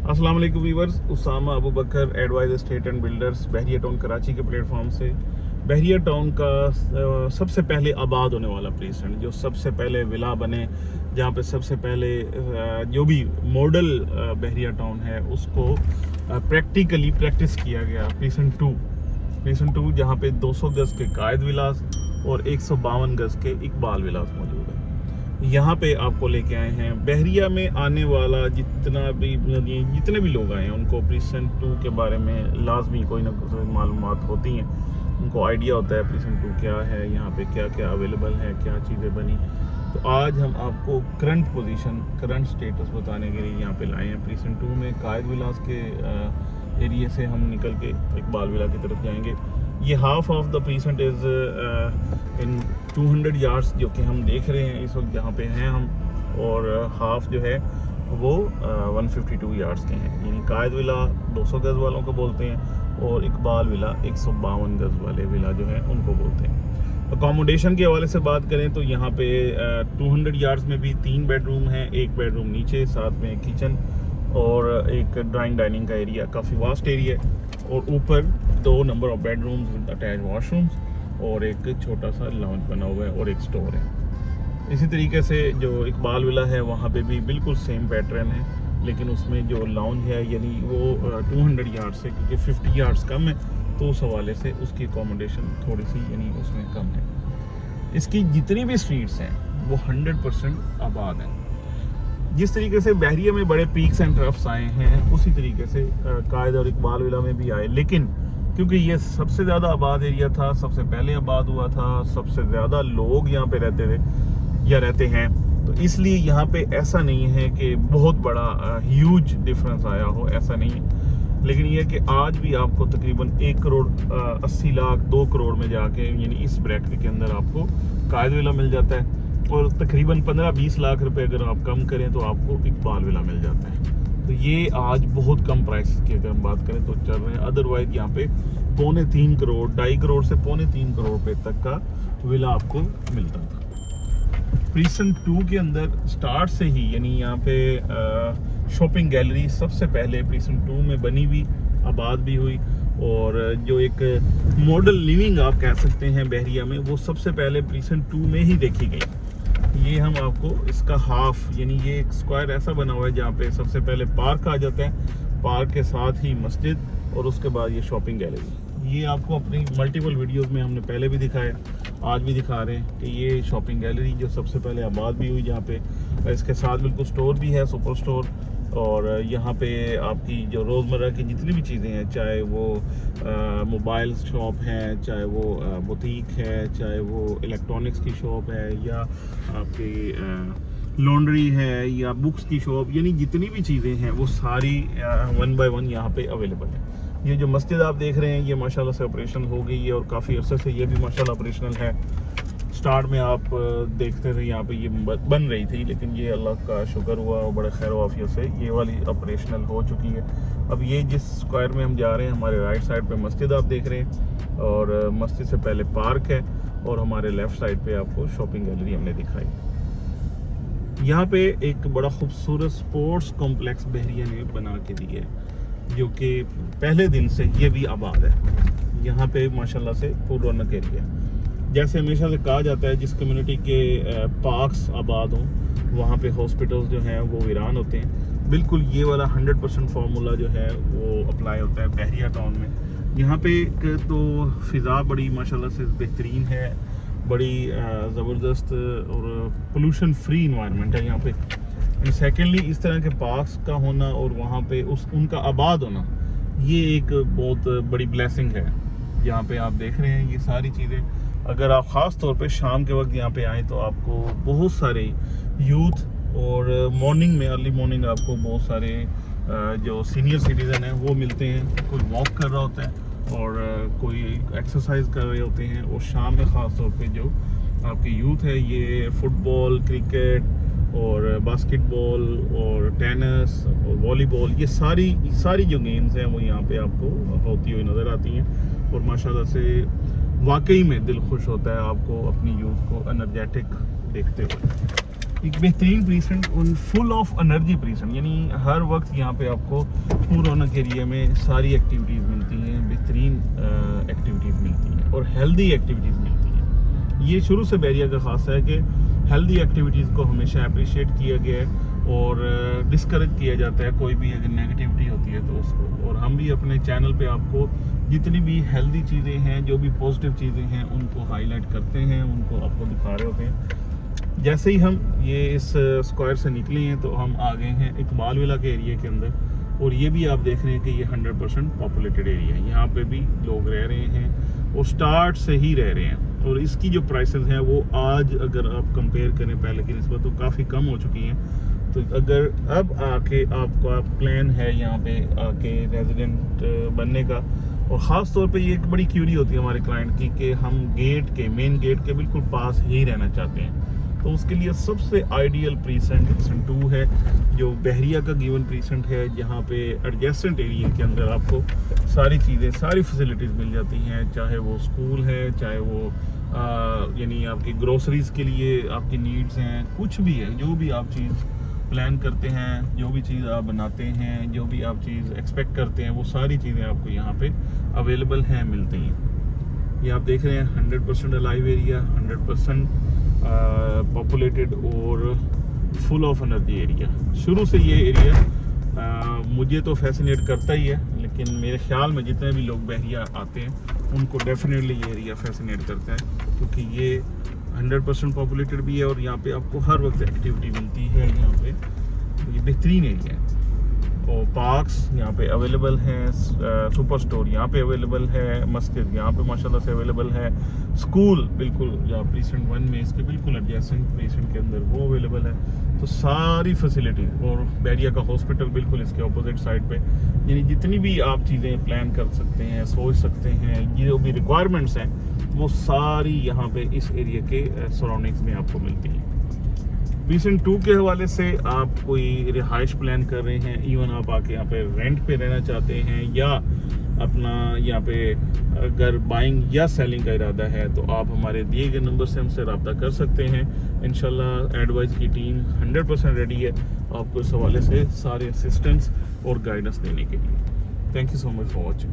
अस्सलाम वालेकुम viewers, Usama Abu Bakr advise estate and builders Bahria town Karachi के प्लेटफॉर्म से। बहरिया टाउन का सबसे पहले आबाद होने वाला प्लेस, जो सबसे पहले विला बने, जहाँ पे सबसे पहले जो भी मॉडल बहरिया टाउन है उसको प्रैक्टिकली प्रैक्टिस किया गया। प्लेसन टू जहाँ पे 200 गज़ के कायद विलास और 152 गज़ के इकबाल विलास मौजूद है। यहाँ पे आपको लेके आए हैं। बहरिया में आने वाला जितने भी लोग आए हैं उनको प्लीसन 2 के बारे में लाजमी कोई ना कोई मालूमात होती हैं, उनको आइडिया होता है प्लीसन 2 क्या है, यहाँ पे क्या क्या अवेलेबल है, क्या चीज़ें बनी। तो आज हम आपको करंट स्टेटस बताने के लिए यहाँ पे लाए हैं। प्लीसन 2 में कायद विलास के एरिया से हम निकल के इकबाल विला की तरफ जाएंगे। ये half of the precinct is in 200 yards जो कि हम देख रहे हैं इस वक्त जहाँ पे हैं हम, और हाफ जो है वो 152 यार्ड्स के हैं। यानी कायद विला 200 गज़ वालों को बोलते हैं और इकबाल विला 152 गज़ वाले विला जो है उनको बोलते हैं। अकोमोडेशन के हवाले से बात करें तो यहाँ पे 200 यार्ड्स में भी 3 बेडरूम हैं, 1 बेडरूम नीचे, साथ में किचन और एक ड्राइंग डाइनिंग का एरिया, काफ़ी वास्ट एरिया है। और ऊपर 2 number of bedrooms with attach washrooms और एक छोटा सा लाउंज बना हुआ है और एक स्टोर है। इसी तरीके से जो इकबाल विला है वहाँ पे भी बिल्कुल सेम पैटर्न है, लेकिन उसमें जो लाउंज है यानी वो 200 यार्ड से, क्योंकि 50 यार्ड्स कम है तो उस हवाले से उसकी अकोमोडेशन थोड़ी सी यानी उसमें कम है। इसकी जितनी भी स्ट्रीट्स हैं वो 100% आबाद हैं। जिस तरीके से बहरिया में बड़े पीक्स एंड ट्रफ्स आए हैं उसी तरीके से कायद और इकबाल विला में भी आए, लेकिन क्योंकि ये सबसे ज़्यादा आबाद एरिया था, सबसे पहले आबाद हुआ था, सबसे ज़्यादा लोग यहाँ पे रहते थे या रहते हैं, तो इसलिए यहाँ पे ऐसा नहीं है कि बहुत बड़ा ह्यूज डिफरेंस आया हो, ऐसा नहीं है। लेकिन यह कि आज भी आपको तकरीबन 1 करोड़ 80 लाख 2 करोड़ में जाके यानी इस ब्रैकेट के अंदर आपको कायद विला मिल जाता है, और तकरीबन 15-20 लाख रुपए अगर आप कम करें तो आपको इकबाल विला मिल जाता है। तो ये आज बहुत कम प्राइस की अगर हम बात करें तो चल रहे हैं। अदरवाइज यहाँ पे 2.25 करोड़ 2.5 करोड़ से 3.25 करोड़ रुपए तक का विला आपको मिलता था। प्रीसन 2 के अंदर स्टार्ट से ही यानी यहाँ पे शॉपिंग गैलरी सबसे पहले प्रीसन 2 में बनी हुई, आबाद भी हुई, और जो एक मॉडल लिविंग आप कह सकते हैं बहरिया में, वो सबसे पहले प्रीसन 2 में ही देखी गई। ये हम आपको इसका हाफ यानी ये एक स्क्वायर ऐसा बना हुआ है जहाँ पे सबसे पहले पार्क आ जाता है, पार्क के साथ ही मस्जिद और उसके बाद ये शॉपिंग गैलरी। ये आपको अपनी मल्टीपल वीडियोस में हमने पहले भी दिखाया, आज भी दिखा रहे हैं कि ये शॉपिंग गैलरी जो सबसे पहले आबाद भी हुई, जहाँ पे इसके साथ बिल्कुल स्टोर भी है, सुपर स्टोर, और यहाँ पे आपकी जो रोज़मर्रा की जितनी भी चीज़ें हैं, चाहे वो मोबाइल शॉप है, चाहे वो बुटीक है, चाहे वो इलेक्ट्रॉनिक्स की शॉप है, या आपकी लॉन्ड्री है, या बुक्स की शॉप, यानी जितनी भी चीज़ें हैं वो सारी 1 बाय 1 यहाँ पे अवेलेबल है। ये जो मस्जिद आप देख रहे हैं ये माशाल्लाह से ऑपरेशनल हो गई है, और काफ़ी अरसे से ये भी माशाल्लाह ऑपरेशनल है। स्टार्ट में आप देखते थे यहाँ पे ये बन रही थी, लेकिन ये अल्लाह का शुक्र हुआ और बड़े खैर वाफियत से ये वाली ऑपरेशनल हो चुकी है। अब ये जिस स्क्वायर में हम जा रहे हैं, हमारे राइट साइड पे मस्जिद आप देख रहे हैं, और मस्जिद से पहले पार्क है, और हमारे लेफ़्ट साइड पे आपको शॉपिंग गैलरी हमने दिखाई। यहाँ पे एक बड़ा खूबसूरत स्पोर्ट्स कॉम्प्लेक्स बहरिया ने बना के दिया है, जो कि पहले दिन से ये भी आबाद है। यहाँ पे माशाल्लाह से पुरौनक एरिया, जैसे हमेशा से कहा जाता है जिस कम्युनिटी के पार्क्स आबाद हों वहाँ पे हॉस्पिटल्स जो हैं वो वीरान होते हैं। बिल्कुल ये वाला 100% फार्मूला जो है वो अप्लाई होता है बहरिया टाउन में। यहाँ पे तो फ़िज़ा बड़ी माशाल्लाह से बेहतरीन है, बड़ी ज़बरदस्त और पोल्यूशन फ्री इन्वायरमेंट है यहाँ पे। एंड सेकेंडली इस तरह के पार्क्स का होना और वहाँ पे उनका आबाद होना, ये एक बहुत बड़ी ब्लेसिंग है। यहाँ पे आप देख रहे हैं ये सारी चीज़ें, अगर आप ख़ास तौर पे शाम के वक्त यहाँ पे आएँ तो आपको बहुत सारे यूथ, और मॉर्निंग में अर्ली मॉर्निंग आपको बहुत सारे जो सीनियर सिटीज़न हैं वो मिलते हैं। कोई वॉक कर रहा होता है और कोई एक्सरसाइज कर रहे होते हैं, और शाम में ख़ास तौर पे जो आपकी यूथ है ये फुटबॉल, क्रिकेट और बास्केटबॉल और टेनिस और वॉलीबॉल, ये सारी जो गेम्स हैं वो यहाँ पे आपको होती हुई नज़र आती हैं। और माशाल्लाह से वाकई में दिल खुश होता है आपको अपनी यूथ को एनर्जेटिक देखते हुए। एक बेहतरीन प्रीसेंट उन फुल ऑफ एनर्जी प्रीसेंट, यानी हर वक्त यहाँ पे आपको रौनक एरिया में सारी एक्टिविटीज़ मिलती हैं, बेहतरीन एक्टिविटीज़ मिलती हैं और हेल्दी एक्टिविटीज़ मिलती हैं। ये शुरू से बहरिया का ख़ास है कि हेल्दी एक्टिविटीज़ को हमेशा अप्रिशिएट किया गया है और डिस्करेज किया जाता है कोई भी अगर नेगेटिविटी होती है तो उसको। और हम भी अपने चैनल पे आपको जितनी भी हेल्दी चीज़ें हैं, जो भी पॉजिटिव चीज़ें हैं, उनको हाईलाइट करते हैं, उनको आपको दिखा रहे होते हैं। जैसे ही हम ये इस स्क्वायर से निकले हैं तो हम आ गए हैं इकबाल विला के एरिया के अंदर, और ये भी आप देख रहे हैं कि ये 100% पॉपुलेटेड एरिया है। यहाँ पे भी लोग रह रहे हैं और स्टार्ट से ही रह रहे हैं, और इसकी जो प्राइसेस हैं वो आज अगर आप कंपेयर करें पहले की निस्बत तो काफ़ी कम हो चुकी हैं। तो अगर अब आके आपका प्लान है यहाँ पे आके रेजिडेंट बनने का, और ख़ास तौर पे ये एक बड़ी क्यूरी होती है हमारे क्लाइंट की कि हम मेन गेट के बिल्कुल पास ही रहना चाहते हैं, तो उसके लिए सबसे आइडियल प्रीसेंट 2 है, जो बहरिया का गिवन प्रीसेंट है, जहाँ पे एडजेसेंट एरिया के अंदर आपको सारी चीज़ें, सारी फैसिलिटीज़ मिल जाती हैं, चाहे वो स्कूल है, चाहे वो यानी आपकी ग्रोसरीज़ के लिए आपकी नीड्स हैं, कुछ भी है, जो भी आप चीज़ प्लान करते हैं, जो भी चीज़ आप बनाते हैं, जो भी आप चीज़ एक्सपेक्ट करते हैं, वो सारी चीज़ें आपको यहाँ पे अवेलेबल हैं, मिलती हैं। ये आप देख रहे हैं 100% अलाइव एरिया, 100% पॉपुलेटेड और फुल ऑफ एनर्जी एरिया। शुरू से ये एरिया मुझे तो फैसिनेट करता ही है, लेकिन मेरे ख्याल में जितने भी लोग बहरिया आते हैं उनको डेफिनेटली ये एरिया फैसिनेट करता है, क्योंकि ये 100% पॉपुलेटेड भी है और यहाँ पे आपको हर वक्त एक्टिविटी मिलती है। यहाँ पे ये बेहतरीन एरिया है, और पार्क्स यहाँ पे अवेलेबल हैं, सुपर स्टोर यहाँ पे अवेलेबल है, मस्जिद यहाँ पे माशाल्लाह से अवेलेबल है, स्कूल बिल्कुल यहाँ प्रीसेंट 1 में इसके बिल्कुल एडजेसेंट प्रीसेंट के अंदर वो अवेलेबल है। तो सारी फैसिलिटी, और बहरिया का हॉस्पिटल बिल्कुल इसके अपोजिट साइड पे, यानी जितनी भी आप चीज़ें प्लान कर सकते हैं, सोच सकते हैं, ये जो भी रिक्वायरमेंट्स हैं वो सारी यहाँ पे इस एरिया के सराउंडिंग्स में आपको मिलती हैं। प्रीसेंट 2 के हवाले से आप कोई रिहाइश प्लान कर रहे हैं, इवन आप आके यहाँ पे रेंट पे रहना चाहते हैं, या अपना यहाँ पे अगर बाइंग या सेलिंग का इरादा है, तो आप हमारे दिए गए नंबर से हमसे रब्ता कर सकते हैं। इंशाल्लाह एडवाइस की टीम 100% रेडी है आपको इस हवाले से सारे असिस्टेंस और गाइडेंस देने के लिए। Thank you so much for watching.